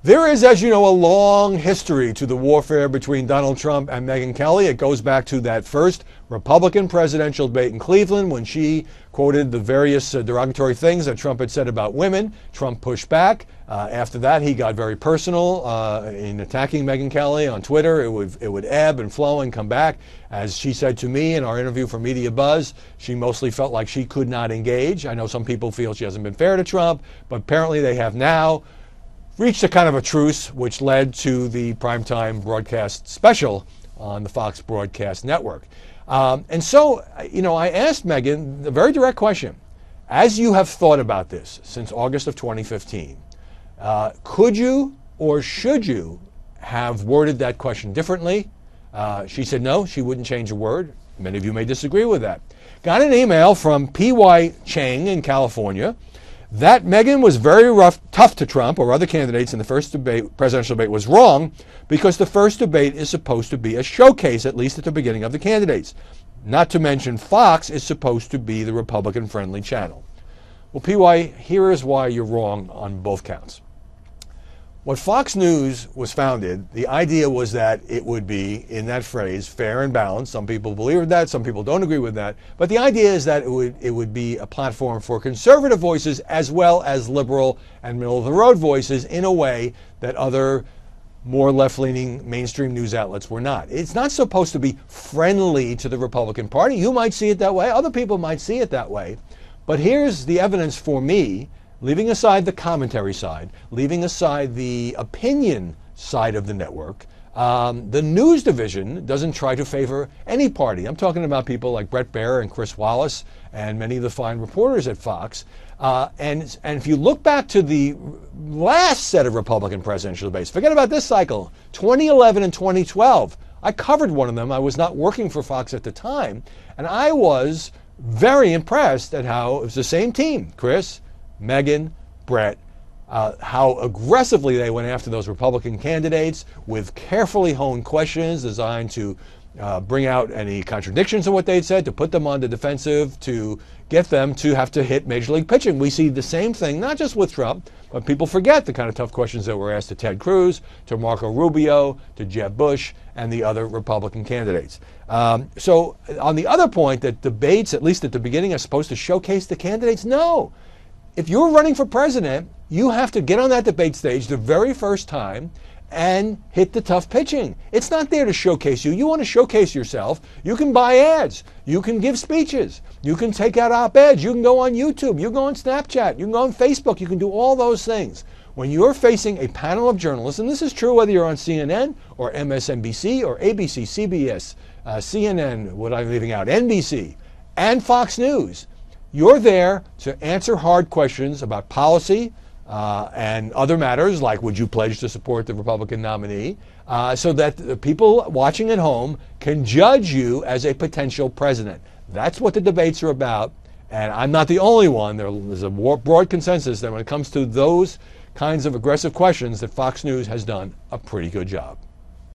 There is, as you know, a long history to the warfare between Donald Trump and Megyn Kelly. It goes back to that first Republican presidential debate in Cleveland when she quoted the various derogatory things that Trump had said about women. Trump pushed back. After that, he got very personal in attacking Megyn Kelly on Twitter. It would ebb and flow and come back. As she said to me in our interview for Media Buzz, she mostly felt like she could not engage. I know some people feel she hasn't been fair to Trump, but apparently they have now reached a kind of a truce, which led to the primetime broadcast special on the Fox broadcast network. And so, I asked Megyn the very direct question. As you have thought about this since August of 2015, could you or should you have worded that question differently? She said no, she wouldn't change a word. Many of you may disagree with that. Got an email from P.Y. Chang in California that Megyn was very tough to Trump or other candidates in the first presidential debate was wrong because the first debate is supposed to be a showcase, at least at the beginning of the candidates. Not to mention Fox is supposed to be the Republican-friendly channel. Well, PY, here is why you're wrong on both counts. When Fox News was founded, the idea was that it would be, in that phrase, fair and balanced. Some people believe that, some people don't agree with that. But the idea is that it would be a platform for conservative voices as well as liberal and middle-of-the-road voices in a way that other more left-leaning mainstream news outlets were not. It's not supposed to be friendly to the Republican Party. You might see it that way. Other people might see it that way. But here's the evidence for me, leaving aside the commentary side, leaving aside the opinion side of the network, the news division doesn't try to favor any party. I'm talking about people like Bret Baier and Chris Wallace and many of the fine reporters at Fox. And if you look back to the last set of Republican presidential debates, forget about this cycle, 2011 and 2012, I covered one of them. I was not working for Fox at the time. And I was very impressed at how it was the same team, Chris, Megyn, Bret, how aggressively they went after those Republican candidates with carefully honed questions designed to bring out any contradictions in what they'd said, to put them on the defensive, to get them to have to hit Major League pitching. We see the same thing, not just with Trump, but people forget the kind of tough questions that were asked to Ted Cruz, to Marco Rubio, to Jeb Bush, and the other Republican candidates. So on the other point, that debates, at least at the beginning, are supposed to showcase the candidates, no. If you're running for president, you have to get on that debate stage the very first time and hit the tough pitching. It's not there to showcase you. You want to showcase yourself. You can buy ads. You can give speeches. You can take out op-eds. You can go on YouTube. You can go on Snapchat. You can go on Facebook. You can do all those things. When you're facing a panel of journalists, and this is true whether you're on CNN or MSNBC or ABC, CBS, CNN, what I'm leaving out, NBC, and Fox News, you're there to answer hard questions about policy and other matters, like would you pledge to support the Republican nominee, so that the people watching at home can judge you as a potential president. That's what the debates are about, and I'm not the only one. There's a broad consensus that when it comes to those kinds of aggressive questions, that Fox News has done a pretty good job.